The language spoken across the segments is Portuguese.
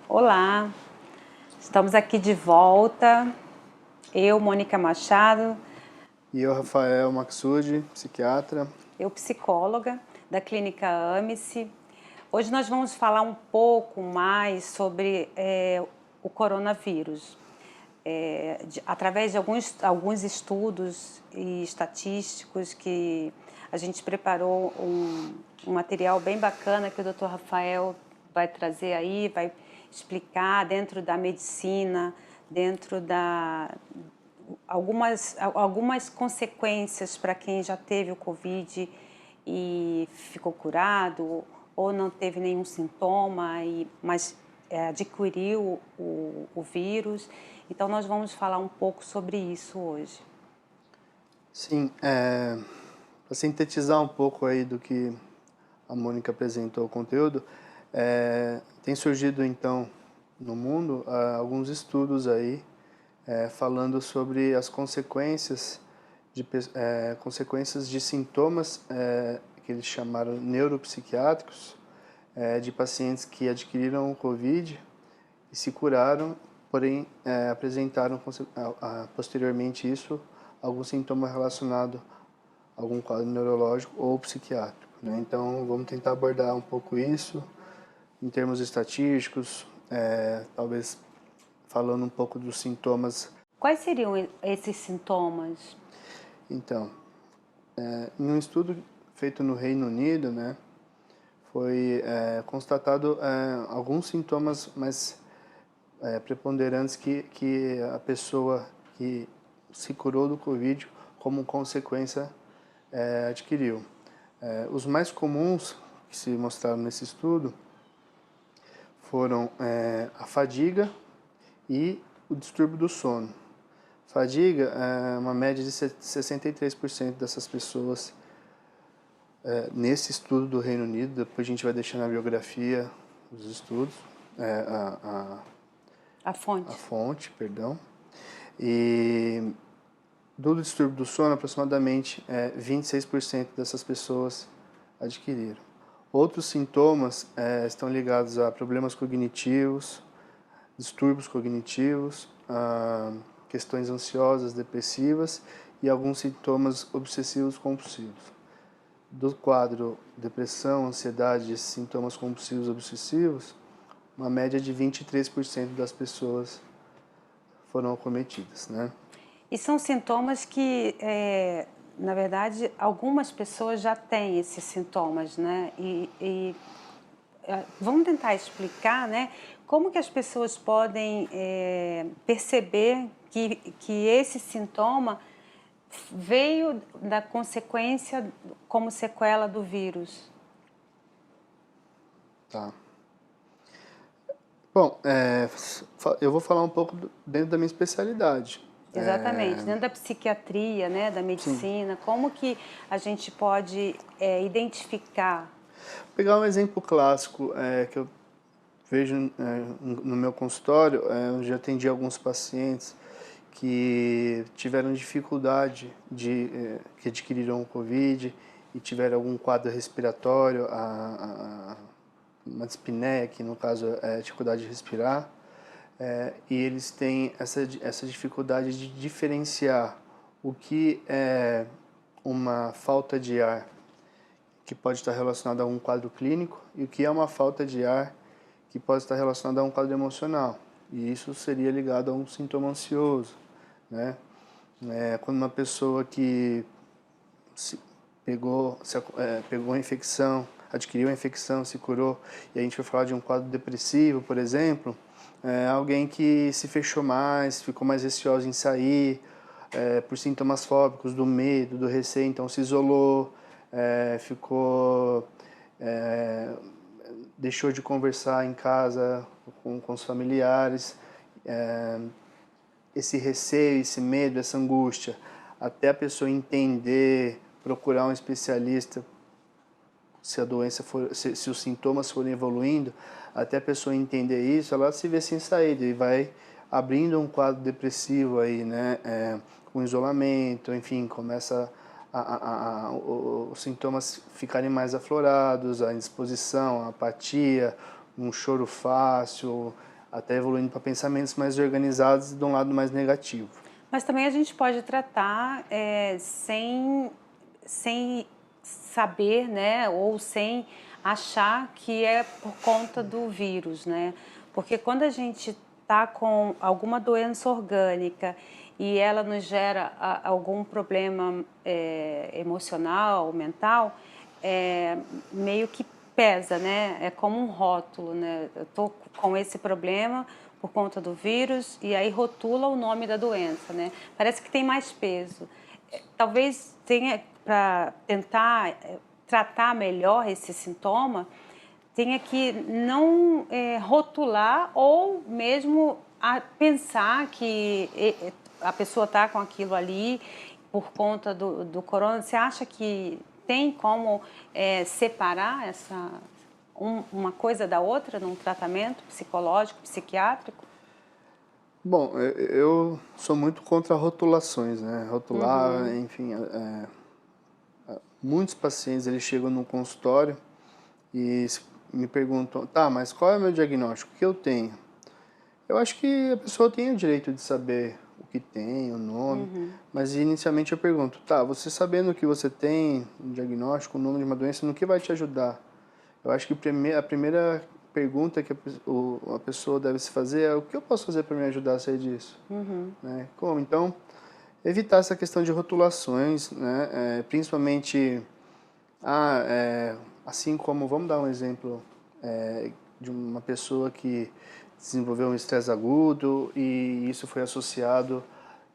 Olá, estamos aqui de volta. Eu, Mônica Machado, E eu, Rafael Maxud, psiquiatra. eu psicóloga da Clínica Amice. Hoje nós vamos falar um pouco mais sobre o coronavírus. Através de alguns estudos e estatísticos que a gente preparou um material bem bacana que o Dr. Rafael vai trazer aí, vai explicar dentro da medicina, dentro da algumas consequências para quem já teve o Covid e ficou curado ou não teve nenhum sintoma, mas adquiriu o vírus. Então nós vamos falar um pouco sobre isso hoje. Sim, para sintetizar um pouco aí do que a Mônica apresentou o conteúdo, tem surgido então no mundo alguns estudos aí falando sobre as consequências de sintomas que eles chamaram neuropsiquiátricos de pacientes que adquiriram o Covid e se curaram, porém apresentaram posteriormente isso algum sintoma relacionado a algum quadro neurológico ou psiquiátrico, né? Então vamos tentar abordar um pouco isso em termos estatísticos, talvez falando um pouco dos sintomas. Quais seriam esses sintomas? Então, em um estudo feito no Reino Unido, né, foi constatado alguns sintomas mais preponderantes que a pessoa que se curou do Covid como consequência adquiriu. Os mais comuns que se mostraram nesse estudo foram a fadiga e o distúrbio do sono. Fadiga é uma média de 63% dessas pessoas nesse estudo do Reino Unido. Depois a gente vai deixar na biografia os estudos, A a fonte. fonte, perdão. E do distúrbio do sono, aproximadamente 26% dessas pessoas adquiriram. Outros sintomas estão ligados a problemas cognitivos, distúrbios cognitivos, a questões ansiosas, depressivas e alguns sintomas obsessivos compulsivos. Do quadro depressão, ansiedade, esses sintomas compulsivos obsessivos, uma média de 23% das pessoas foram acometidas, né? E são sintomas que, na verdade, algumas pessoas já têm esses sintomas, né? Vamos tentar explicar, né? Como que as pessoas podem perceber que esse sintoma veio da consequência como sequela do vírus? Tá. Bom, eu vou falar um pouco dentro da minha especialidade. Exatamente, dentro da psiquiatria, né, da Sim. medicina, como que a gente pode identificar? Pegar um exemplo clássico que eu vejo no meu consultório, eu já atendi alguns pacientes que tiveram dificuldade que adquiriram o Covid e tiveram algum quadro respiratório, uma dispneia, que no caso é a dificuldade de respirar, e eles têm essa dificuldade de diferenciar o que é uma falta de ar que pode estar relacionada a um quadro clínico e o que é uma falta de ar que pode estar relacionada a um quadro emocional. E isso seria ligado a um sintoma ansioso, né? Quando uma pessoa que pegou a infecção, adquiriu a infecção, se curou, e a gente vai falar de um quadro depressivo, por exemplo, alguém que se fechou mais, ficou mais receoso em sair, por sintomas fóbicos, do medo, do receio, então se isolou, ficou deixou de conversar em casa com os familiares, esse receio, esse medo, essa angústia, até a pessoa entender, procurar um especialista, se a doença for, se os sintomas forem evoluindo, até a pessoa entender isso, ela se vê sem saída e vai abrindo um quadro depressivo aí, né? Com isolamento, enfim, começa os sintomas ficarem mais aflorados, a indisposição, a apatia, um choro fácil, até evoluindo para pensamentos mais organizados e de um lado mais negativo. Mas também a gente pode tratar sem saber, né, ou sem achar que é por conta do vírus, né? Porque quando a gente está com alguma doença orgânica e ela nos gera algum problema emocional, mental, meio que pesa, né? É como um rótulo, né? Eu tô com esse problema por conta do vírus e aí rotula o nome da doença, né? Parece que tem mais peso. Talvez tenha, para tentar tratar melhor esse sintoma, tenha que não rotular ou mesmo pensar que a pessoa está com aquilo ali por conta do corona. Você acha que tem como separar uma coisa da outra num tratamento psicológico, psiquiátrico? Bom, eu sou muito contra rotulações, né? Rotular, enfim, muitos pacientes eles chegam no consultório e me perguntam, tá, mas qual é o meu diagnóstico? O que eu tenho? Eu acho que a pessoa tem o direito de saber o que tem, o nome, mas inicialmente eu pergunto, tá, você sabendo o que você tem, um diagnóstico, o nome de uma doença, no que vai te ajudar? Eu acho que a primeira pergunta que a pessoa deve se fazer é o que eu posso fazer para me ajudar a sair disso? Né? Como? Então, evitar essa questão de rotulações, né? Principalmente, assim como, vamos dar um exemplo de uma pessoa que desenvolveu um estresse agudo e isso foi associado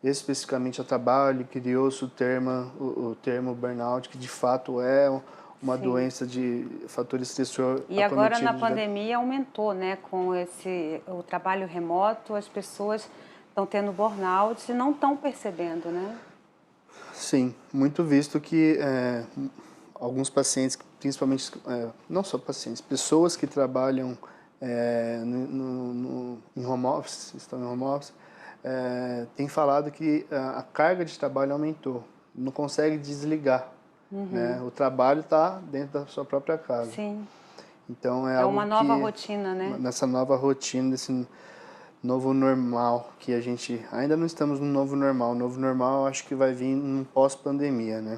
especificamente ao trabalho, criou-se o termo burnout, que de fato é uma Sim. doença de fator estressor E agora na acometido. pandemia aumentou, né? Com o trabalho remoto, as pessoas estão tendo burnout e não estão percebendo, né? Sim, muito visto que alguns pacientes, principalmente, não só pacientes, pessoas que trabalham em home office, estão em home office, têm falado que a carga de trabalho aumentou, não consegue desligar, né? O trabalho está dentro da sua própria casa. Sim. Então é É algo uma nova que, rotina, né? nessa nova rotina, desse novo normal, que a gente ainda não estamos no novo normal. O novo normal eu acho que vai vir num pós-pandemia, né?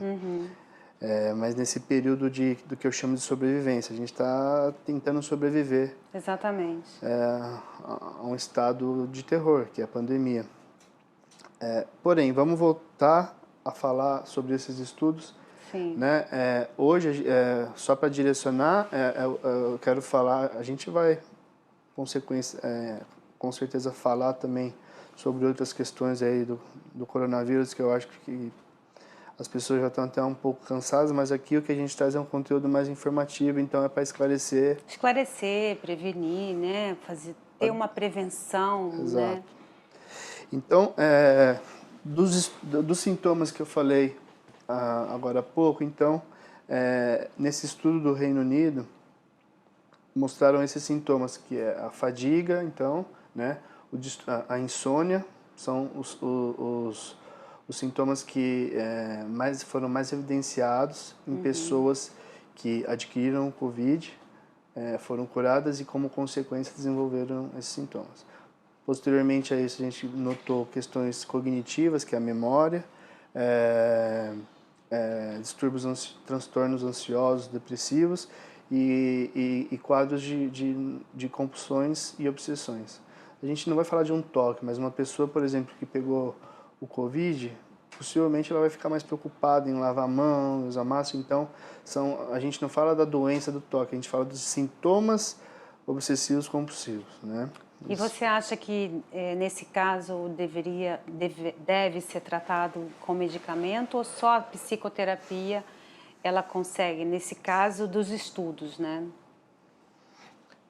Mas nesse período do que eu chamo de sobrevivência, a gente está tentando sobreviver Exatamente. a um estado de terror, que é a pandemia. Porém, vamos voltar a falar sobre esses estudos. Sim. Né? Hoje, só para direcionar, eu quero falar, a gente vai, com certeza, falar também sobre outras questões aí do coronavírus, que eu acho que as pessoas já estão até um pouco cansadas, mas aqui o que a gente traz é um conteúdo mais informativo, então é para esclarecer. Esclarecer, prevenir, né? Ter uma prevenção, Exato. né? Então, dos sintomas que eu falei agora há pouco, então, nesse estudo do Reino Unido, mostraram esses sintomas, que é a fadiga, então, né, a insônia, são os sintomas que foram mais evidenciados em pessoas que adquiriram o Covid, foram curadas e, como consequência, desenvolveram esses sintomas. Posteriormente a isso, a gente notou questões cognitivas, que é a memória, transtornos ansiosos, depressivos e quadros de compulsões e obsessões. A gente não vai falar de um toque, mas uma pessoa, por exemplo, que pegou o Covid, possivelmente ela vai ficar mais preocupada em lavar a mão, usar máscara. Então, a gente não fala da doença do toque, a gente fala dos sintomas obsessivos compulsivos, né? E você acha que, nesse caso, deve ser tratado com medicamento ou só a psicoterapia ela consegue, nesse caso, dos estudos, né?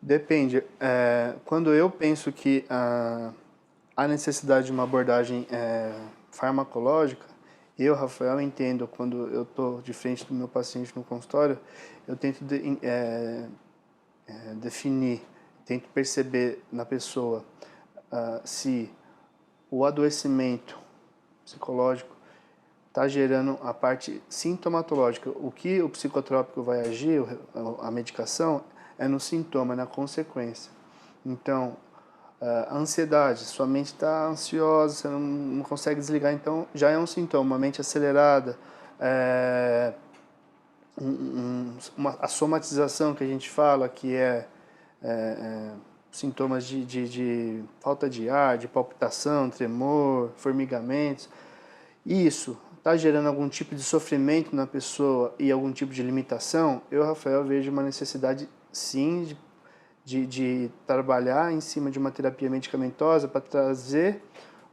Depende. Quando eu penso que há necessidade de uma abordagem farmacológica, eu, Rafael, entendo, quando eu estou de frente do meu paciente no consultório, eu tento definir, tento perceber na pessoa se o adoecimento psicológico está gerando a parte sintomatológica. O que o psicotrópico vai agir, a medicação, é no sintoma, na consequência. Então, A ansiedade, sua mente está ansiosa, você não consegue desligar, então já é um sintoma. Uma mente acelerada, a somatização que a gente fala, que sintomas de falta de ar, de palpitação, tremor, formigamentos. Isso está gerando algum tipo de sofrimento na pessoa e algum tipo de limitação, eu, Rafael, vejo uma necessidade, sim, de trabalhar em cima de uma terapia medicamentosa para trazer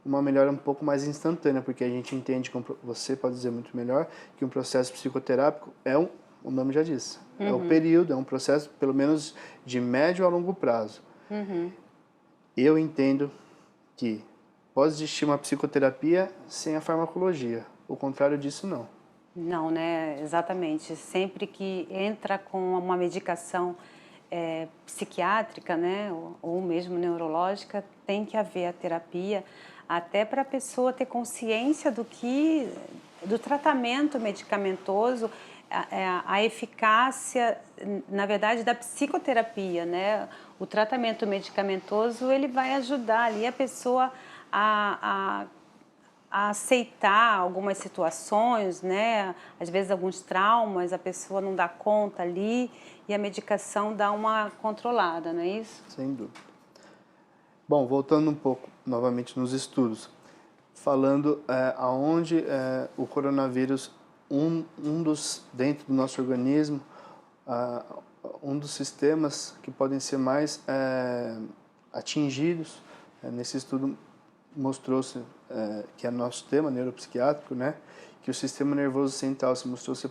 uma melhora um pouco mais instantânea, porque a gente entende, como você pode dizer muito melhor, que um processo psicoterápico o nome já diz, é o período, é um processo pelo menos de médio a longo prazo. Eu entendo que pode existir uma psicoterapia sem a farmacologia, o contrário disso não. Não, né? Exatamente. Sempre que entra com uma medicação psiquiátrica, né, ou mesmo neurológica, tem que haver a terapia, até para a pessoa ter consciência do tratamento medicamentoso, a eficácia, na verdade, da psicoterapia, né? O tratamento medicamentoso, ele vai ajudar ali a pessoa a aceitar algumas situações, né? Às vezes alguns traumas, a pessoa não dá conta ali e a medicação dá uma controlada, não é isso? Sem dúvida. Bom, voltando um pouco novamente nos estudos, falando aonde o coronavírus, dentro do nosso organismo, um dos sistemas que podem ser mais atingidos, nesse estudo mostrou-se que é nosso tema neuropsiquiátrico, né, que o sistema nervoso central se mostrou ser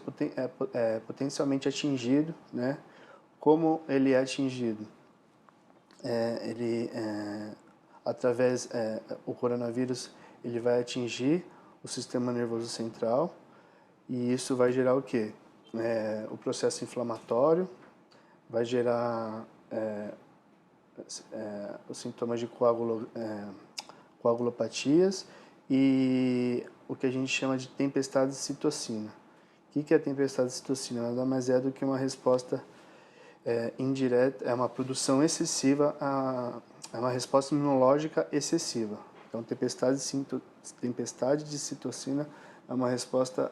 potencialmente atingido, né. Como ele é atingido? O coronavírus, ele vai atingir o sistema nervoso central e isso vai gerar o quê? O processo inflamatório, vai gerar os sintomas de coagulopatias e o que a gente chama de tempestade de citocina. O que é a tempestade de citocina? Nada mais é do que uma resposta indireta, é uma produção excessiva, é uma resposta imunológica excessiva. Então, tempestade de citocina é uma resposta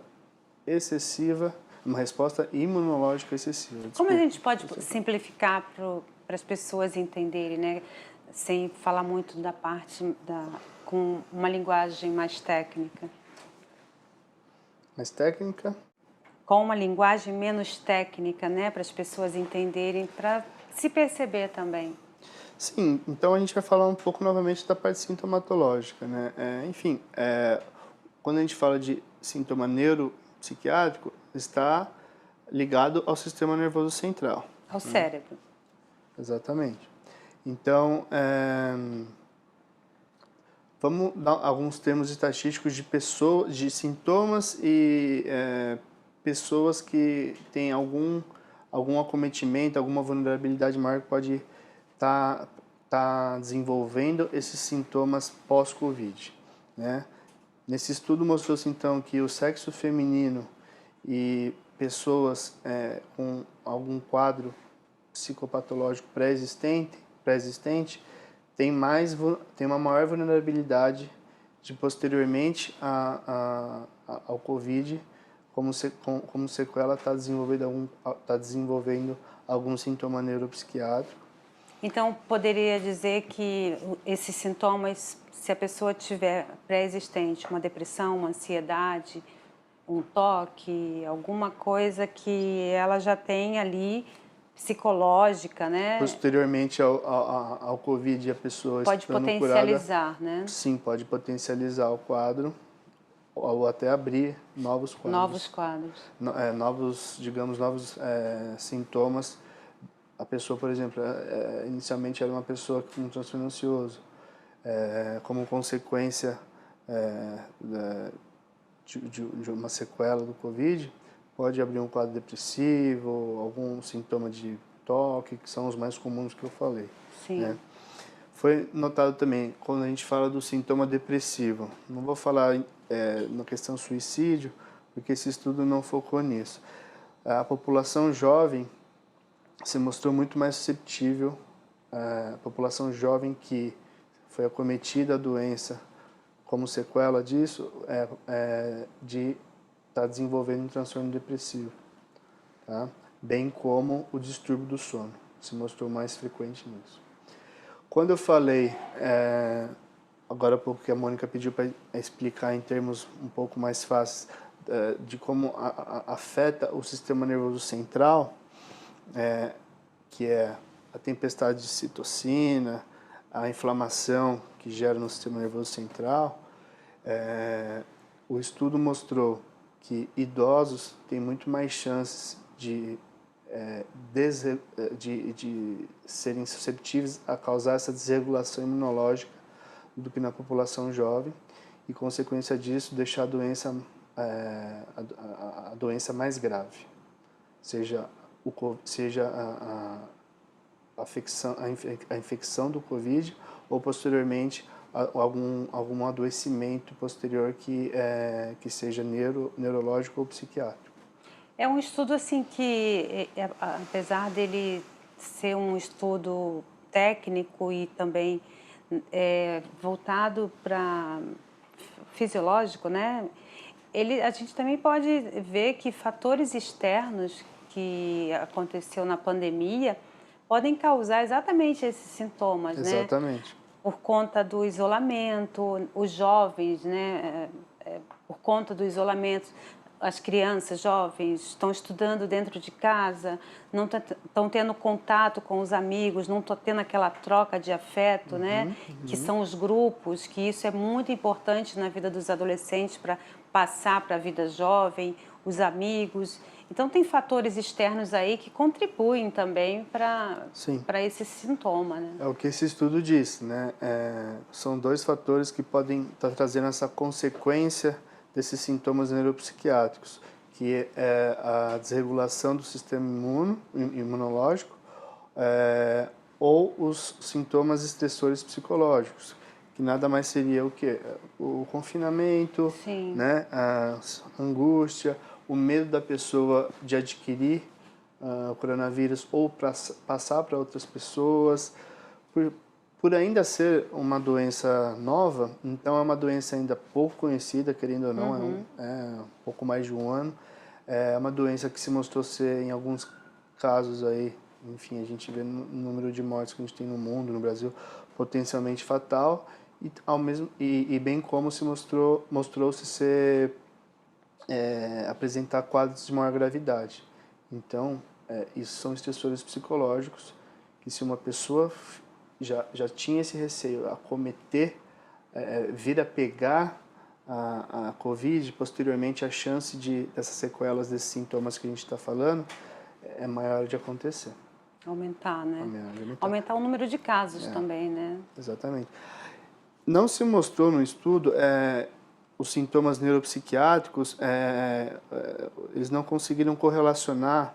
excessiva, uma resposta imunológica excessiva. Desculpa. Como a gente pode simplificar para as pessoas entenderem, né? Sem falar muito da parte com uma linguagem mais técnica? Mais técnica? Com uma linguagem menos técnica, né? Para as pessoas entenderem, para se perceber também. Sim, então a gente vai falar um pouco novamente da parte sintomatológica, né? Quando a gente fala de sintoma neuropsiquiátrico, está ligado ao sistema nervoso central. Ao cérebro. Exatamente. Então, vamos dar alguns termos estatísticos de sintomas e pessoas que têm algum acometimento, alguma vulnerabilidade maior que pode tá desenvolvendo esses sintomas pós-Covid, né? Nesse estudo mostrou-se então que o sexo feminino e pessoas com algum quadro psicopatológico pré-existente tem uma maior vulnerabilidade de posteriormente ao Covid, como sequela está desenvolvendo algum sintoma neuropsiquiátrico. Então, poderia dizer que esses sintomas, se a pessoa tiver pré-existente, uma depressão, uma ansiedade, um toque, alguma coisa que ela já tem ali, psicológica, né? Posteriormente ao Covid, a pessoa pode potencializar, curada, né? Sim, pode potencializar o quadro ou até abrir novos quadros. Novos quadros. Novos sintomas. A pessoa, por exemplo, inicialmente era uma pessoa com um transtorno ansioso, como consequência de uma sequela do Covid, pode abrir um quadro depressivo, algum sintoma de toque, que são os mais comuns que eu falei. Sim. Né? Foi notado também, quando a gente fala do sintoma depressivo, não vou falar na questão suicídio, porque esse estudo não focou nisso. A população jovem se mostrou muito mais suscetível, a população jovem que foi acometida a doença, como sequela disso, de estar desenvolvendo um transtorno depressivo, tá? Bem como o distúrbio do sono, se mostrou mais frequente nisso. Quando eu falei, agora há pouco que a Mônica pediu para explicar em termos um pouco mais fáceis, de como afeta o sistema nervoso central, que é a tempestade de citocina, a inflamação que gera no sistema nervoso central, o estudo mostrou que idosos têm muito mais chances de serem susceptíveis a causar essa desregulação imunológica do que na população jovem e, consequência disso, deixar a doença mais grave, seja a infecção do Covid ou, posteriormente, algum adoecimento posterior que seja neurológico ou psiquiátrico. É um estudo assim que, apesar dele ser um estudo técnico e também voltado para fisiológico, né? A gente também pode ver que fatores externos que aconteceu na pandemia podem causar exatamente esses sintomas, né? Exatamente. Por conta do isolamento, os jovens, né? Por conta do isolamento, as crianças jovens estão estudando dentro de casa, não estão tendo contato com os amigos, não estão tendo aquela troca de afeto, né? Que são os grupos, que isso é muito importante na vida dos adolescentes para passar para a vida jovem, os amigos. Então, tem fatores externos aí que contribuem também para esse sintoma, né? É o que esse estudo diz, né? São dois fatores que podem estar trazendo essa consequência desses sintomas neuropsiquiátricos, que é a desregulação do sistema imunológico ou os sintomas estressores psicológicos, que nada mais seria o quê? O confinamento, né? A angústia, o medo da pessoa de adquirir o coronavírus ou passar para outras pessoas, por ainda ser uma doença nova, então é uma doença ainda pouco conhecida, querendo ou não, é um pouco mais de um ano, é uma doença que se mostrou ser, em alguns casos aí, enfim, a gente vê no número de mortes que a gente tem no mundo, no Brasil, potencialmente fatal, e bem como mostrou-se ser apresentar quadros de maior gravidade. Então, isso são estressores psicológicos que, se uma pessoa já tinha esse receio a cometer, vir a pegar a Covid, posteriormente a chance dessas sequelas, desses sintomas que a gente está falando, é maior de acontecer. Aumentar, né? Aumentar o número de casos também, né? Exatamente. Não se mostrou no estudo os sintomas neuropsiquiátricos, eles não conseguiram correlacionar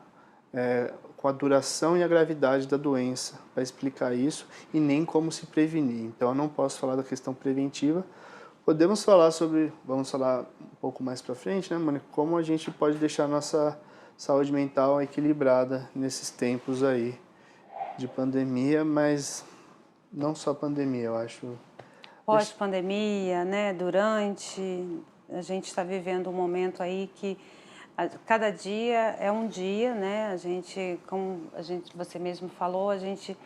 com a duração e a gravidade da doença para explicar isso e nem como se prevenir. Então, eu não posso falar da questão preventiva. Vamos falar um pouco mais para frente, né, Mônica, como a gente pode deixar a nossa saúde mental equilibrada nesses tempos aí de pandemia, mas não só pandemia, eu acho. Pós-pandemia, né, durante, a gente está vivendo um momento aí que cada dia é um dia, né, como você mesmo falou, a gente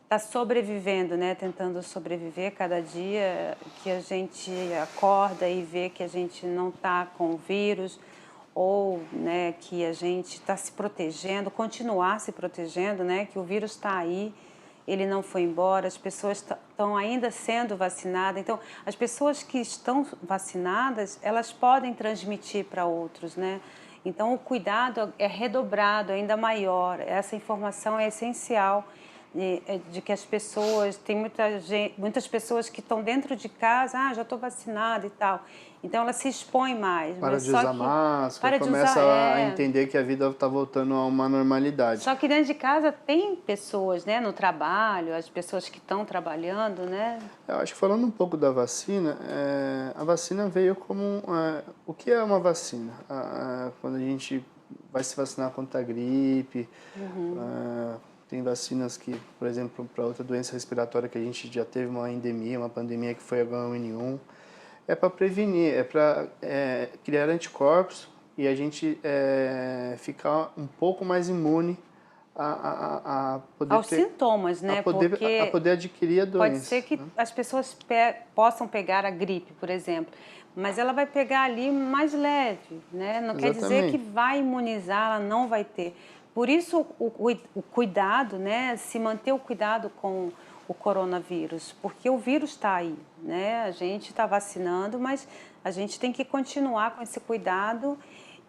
está sobrevivendo, né, tentando sobreviver cada dia que a gente acorda e vê que a gente não está com o vírus, ou, né, que a gente está se protegendo, continuar se protegendo, né, que o vírus está aí, ele não foi embora, as pessoas estão ainda sendo vacinadas. Então, as pessoas que estão vacinadas, elas podem transmitir para outros, né? Então, o cuidado é redobrado, ainda maior. Essa informação é essencial de que as pessoas, tem muitas pessoas que estão dentro de casa, já estou vacinada e tal. Então, ela se expõe mais. Para de usar máscara, começa a entender que a vida está voltando a uma normalidade. Só que dentro de casa tem pessoas, né, no trabalho, as pessoas que estão trabalhando, né? Eu acho que, falando um pouco da vacina, a vacina veio como... o que é uma vacina? Quando a gente vai se vacinar contra a gripe, tem vacinas que, por exemplo, para outra doença respiratória que a gente já teve uma endemia, uma pandemia que foi a H1N1, é para prevenir, é para criar anticorpos e a gente ficar um pouco mais imune a poder Aos sintomas, né? a Porque poder adquirir a pode doença, ser que né? as pessoas possam pegar a gripe, por exemplo, mas ela vai pegar ali mais leve, né? Não quer dizer que Exatamente. vai imunizar, ela não vai ter. Por isso o cuidado, né? Se manter o cuidado com o coronavírus, porque o vírus está aí, né? A gente está vacinando, mas a gente tem que continuar com esse cuidado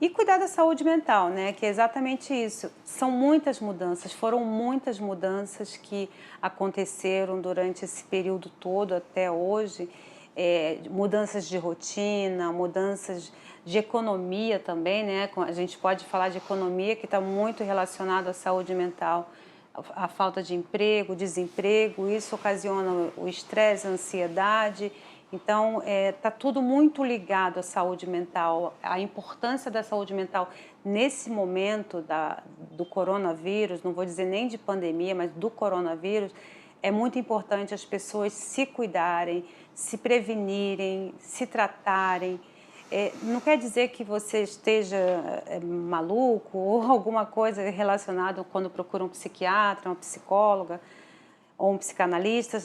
e cuidar da saúde mental, né? Que é exatamente isso. São muitas mudanças, foram muitas mudanças que aconteceram durante esse período todo até hoje. Mudanças de rotina, mudanças de economia também, né? A gente pode falar de economia que está muito relacionado à saúde mental. A falta de emprego, desemprego, isso ocasiona o estresse, a ansiedade. Então, está tudo muito ligado à saúde mental. A importância da saúde mental nesse momento do coronavírus, não vou dizer nem de pandemia, mas do coronavírus, é muito importante as pessoas se cuidarem, se prevenirem, se tratarem. Não quer dizer que você esteja maluco ou alguma coisa relacionada quando procura um psiquiatra, uma psicóloga ou um psicanalista.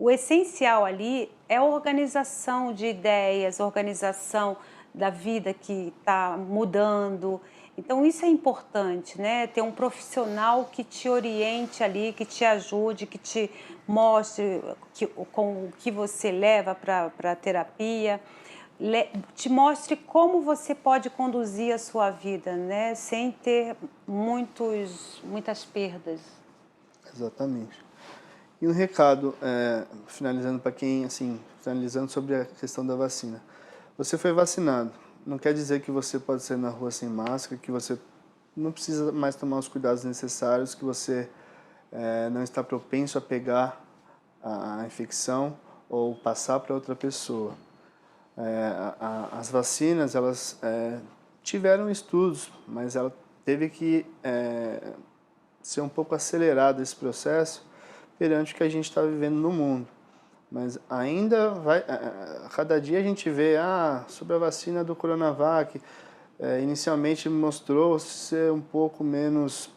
O essencial ali é a organização de ideias, organização da vida que está mudando. Então, isso é importante, né? Ter um profissional que te oriente ali, que te ajude, que te mostre com o que você leva para a terapia, te mostre como você pode conduzir a sua vida, né? Sem ter muitas perdas. Exatamente. E um recado, finalizando para quem, assim, finalizando sobre a questão da vacina. Você foi vacinado, não quer dizer que você pode sair na rua sem máscara, que você não precisa mais tomar os cuidados necessários, que você não está propenso a pegar a infecção ou passar para outra pessoa. As vacinas, elas tiveram estudos, mas ela teve que ser um pouco acelerado esse processo perante o que a gente está vivendo no mundo. Mas ainda vai, a cada dia a gente vê sobre a vacina do Coronavac, inicialmente mostrou ser um pouco menos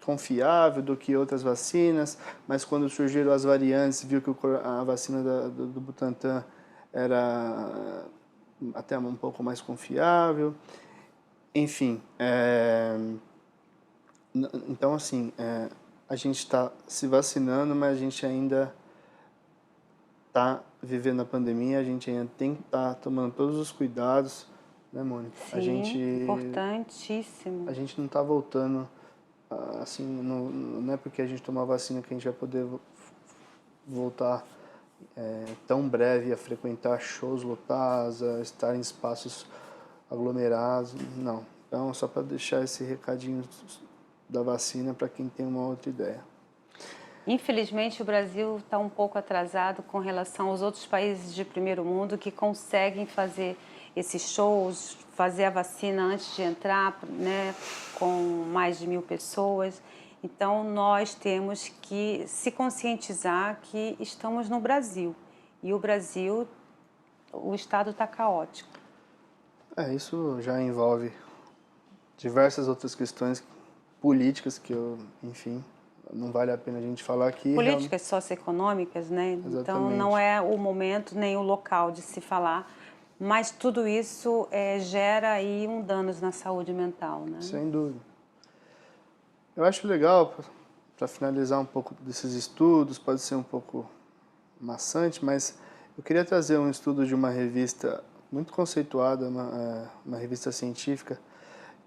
confiável do que outras vacinas, mas quando surgiram as variantes, viu que a vacina do Butantan era até um pouco mais confiável. Enfim, então assim, a gente está se vacinando, mas a gente ainda está vivendo a pandemia, a gente ainda tem que estar tomando todos os cuidados, né, Mônica? Sim, importantíssimo. A gente não está voltando, assim, não é porque a gente tomou a vacina que a gente vai poder voltar tão breve a frequentar shows lotados, a estar em espaços aglomerados, não. Então, só para deixar esse recadinho da vacina para quem tem uma outra ideia. Infelizmente, o Brasil está um pouco atrasado com relação aos outros países de primeiro mundo que conseguem fazer esses shows, fazer a vacina antes de entrar, né, com mais de 1.000 pessoas. Então, nós temos que se conscientizar que estamos no Brasil. E o Brasil, o estado está caótico. Isso já envolve diversas outras questões políticas que enfim, não vale a pena a gente falar aqui. Políticas socioeconômicas, né? Exatamente. Então não é o momento nem o local de se falar, mas tudo isso gera aí danos na saúde mental, né? Sem dúvida. Eu acho legal, para finalizar um pouco desses estudos, pode ser um pouco maçante, mas eu queria trazer um estudo de uma revista muito conceituada, uma revista científica,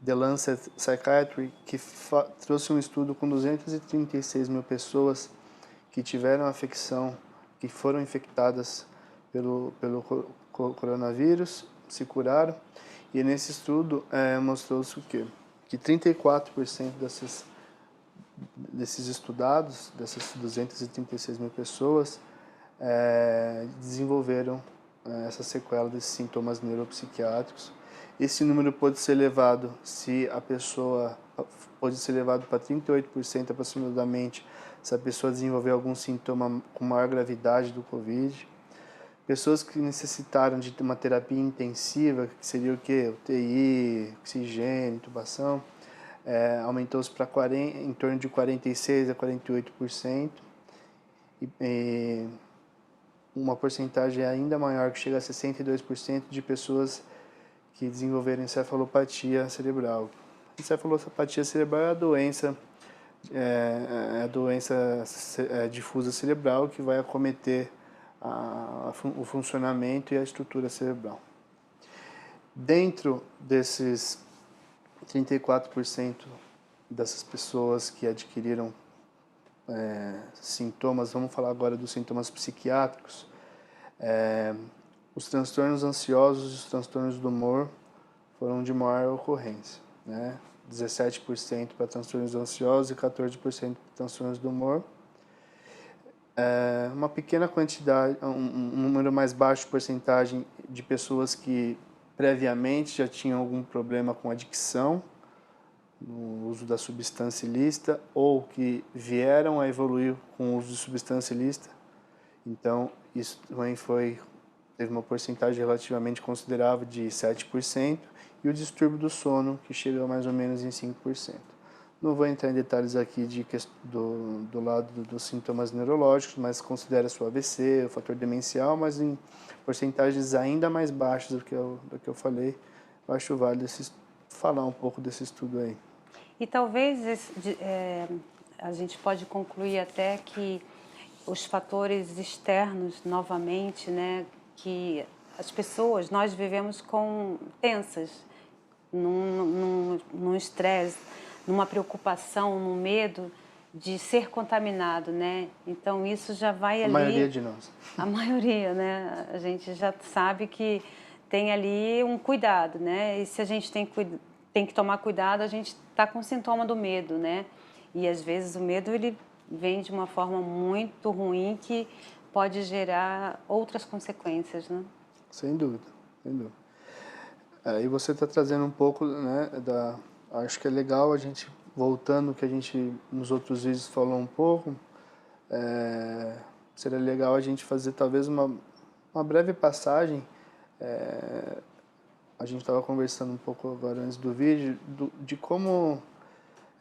The Lancet Psychiatry, que trouxe um estudo com 236 mil pessoas que tiveram afecção, que foram infectadas pelo coronavírus, se curaram, e nesse estudo mostrou-se o quê? Que 34% desses estudados, dessas 236 mil pessoas, desenvolveram essa sequela desses sintomas neuropsiquiátricos. Esse número pode ser elevado se a pessoa pode ser levado para 38% aproximadamente se a pessoa desenvolver algum sintoma com maior gravidade do Covid. Pessoas que necessitaram de uma terapia intensiva, que seria o quê? UTI, oxigênio, intubação, aumentou-se para em torno de 46% a 48%. E uma porcentagem ainda maior, que chega a 62% de pessoas que desenvolveram encefalopatia cerebral. Encefalopatia cerebral é a doença difusa cerebral que vai acometer o funcionamento e a estrutura cerebral. Dentro desses 34% dessas pessoas que adquiriram sintomas, vamos falar agora dos sintomas psiquiátricos, os transtornos ansiosos e os transtornos do humor foram de maior ocorrência, né? 17% para transtornos ansiosos e 14% para transtornos do humor. Uma pequena quantidade, um número mais baixo de porcentagem de pessoas que previamente já tinham algum problema com adicção, no uso da substância ilícita, ou que vieram a evoluir com o uso de substância ilícita. Então, isso também teve uma porcentagem relativamente considerável de 7%, e o distúrbio do sono, que chega mais ou menos em 5%. Não vou entrar em detalhes aqui do lado dos sintomas neurológicos, mas considera-se o AVC, o fator demencial, mas em porcentagens ainda mais baixas do que eu falei. Eu acho válido falar um pouco desse estudo aí. E talvez a gente pode concluir até que os fatores externos, novamente, né, que as pessoas, nós vivemos tensas, num estresse, numa preocupação, num medo de ser contaminado, né? Então isso já vai ali... A maioria de nós. A maioria, né? A gente já sabe que tem ali um cuidado, né? E se a gente tem que tomar cuidado, a gente está com sintoma do medo, né? E às vezes o medo ele vem de uma forma muito ruim que pode gerar outras consequências, né? Sem dúvida, sem dúvida. E você está trazendo um pouco, né, acho que é legal a gente, voltando que a gente nos outros vídeos falou um pouco, seria legal a gente fazer talvez uma breve passagem. A gente estava conversando um pouco agora antes do vídeo, de como,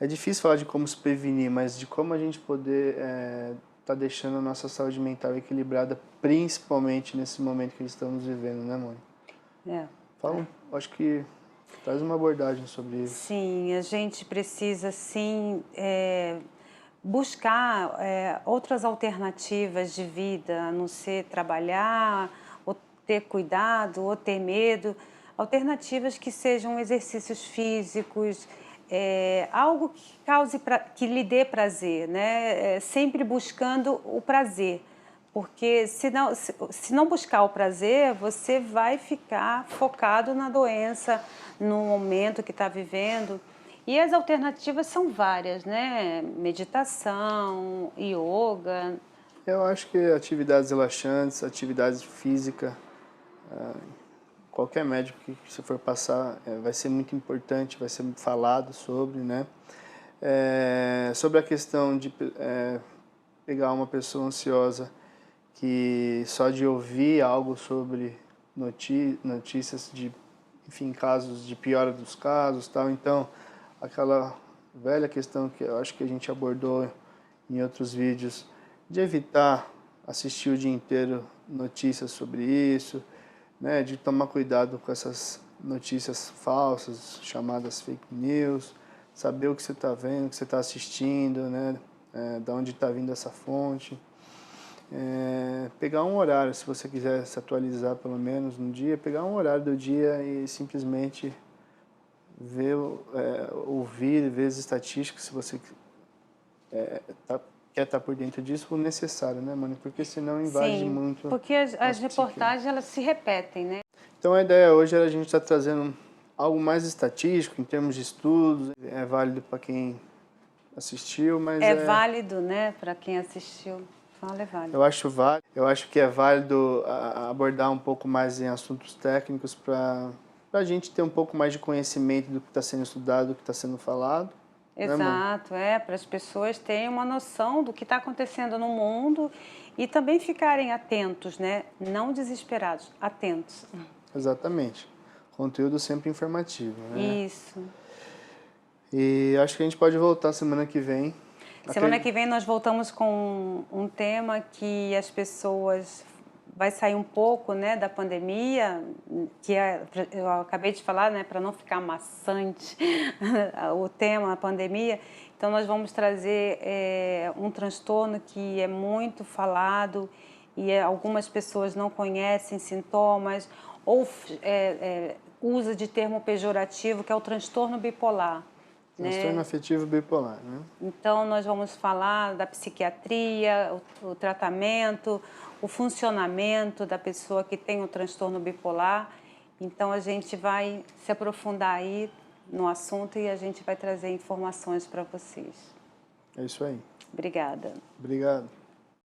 é difícil falar de como se prevenir, mas de como a gente poder tá deixando a nossa saúde mental equilibrada, principalmente nesse momento que estamos vivendo, né, Mônica? Acho que traz uma abordagem sobre isso. Sim, a gente precisa, sim, buscar outras alternativas de vida, a não ser trabalhar, ou ter cuidado, ou ter medo. Alternativas que sejam exercícios físicos, algo que lhe dê prazer, né? Sempre buscando o prazer. Porque se não buscar o prazer, você vai ficar focado na doença, no momento que está vivendo. E as alternativas são várias, né? Meditação, yoga. Eu acho que atividades relaxantes, atividade física, qualquer médico que você for passar vai ser muito importante, vai ser falado sobre, né? Sobre a questão de pegar uma pessoa ansiosa que só de ouvir algo sobre notícias de, enfim, casos de piora dos casos, tal. Então, aquela velha questão que eu acho que a gente abordou em outros vídeos, de evitar assistir o dia inteiro notícias sobre isso, né, de tomar cuidado com essas notícias falsas, chamadas fake news, saber o que você está vendo, o que você está assistindo, né, de onde está vindo essa fonte. Pegar um horário, se você quiser se atualizar pelo menos no dia, pegar um horário do dia e simplesmente ver, ouvir, ver as estatísticas, se você quer estar por dentro disso, o necessário, né, mano? Porque senão invade Sim, muito. Porque as reportagens elas se repetem, né? Então a ideia hoje era a gente estar trazendo algo mais estatístico em termos de estudos, é válido para quem assistiu, mas é válido, né, para quem assistiu. Fala, é válido. Eu acho que é válido abordar um pouco mais em assuntos técnicos para a gente ter um pouco mais de conhecimento do que está sendo estudado, do que está sendo falado. né, mãe? Exato, para as pessoas terem uma noção do que está acontecendo no mundo e também ficarem atentos, né? Não desesperados, atentos. Exatamente. Conteúdo sempre informativo, né? Isso. E acho que a gente pode voltar semana que vem. Semana que vem nós voltamos com um tema que as pessoas vai sair um pouco, né, da pandemia, que eu acabei de falar, né, para não ficar maçante o tema, a pandemia. Então nós vamos trazer um transtorno que é muito falado e algumas pessoas não conhecem sintomas ou usa de termo pejorativo, que é o transtorno bipolar. Transtorno afetivo bipolar, né? Então, nós vamos falar da psiquiatria, o tratamento, o funcionamento da pessoa que tem o transtorno bipolar. Então, a gente vai se aprofundar aí no assunto e a gente vai trazer informações para vocês. É isso aí. Obrigada. Obrigado.